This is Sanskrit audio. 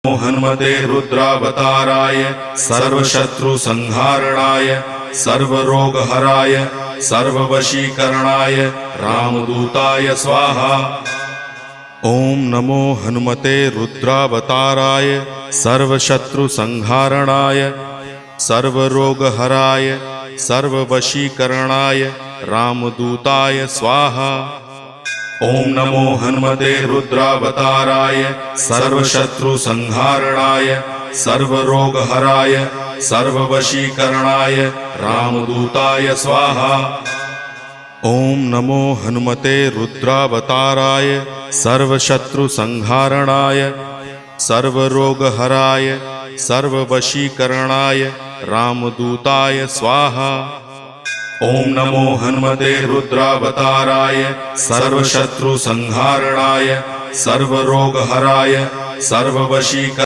हनुमते रुद्रावताराय सर्वशत्रुसंहारणाय सर्वरोगहराय सर्ववशीकरणाय रामदूताय स्वाहा। ओम नमो हनुमते रुद्रावताराय सर्वशत्रुसंहारणाय सर्वरोगहराय सर्ववशीकरणाय रामदूताय स्वाहा। ओम नमो हनुमते रुद्रावताराय सर्वशत्रुसंहारणाय सर्वरोगहराय सर्ववशीकरणाय रामदूताय स्वाहा। ओम नमो हनुमते रुद्रावताराय सर्वशत्रुसंहारणाय सर्वरोगहराय सर्ववशीकरणाय रामदूताय स्वाहा। ओम नमो हनुमते रुद्रावताराय सर्वशत्रुसंहारणाय सर्वरोगहराय सर्ववशीकरणाय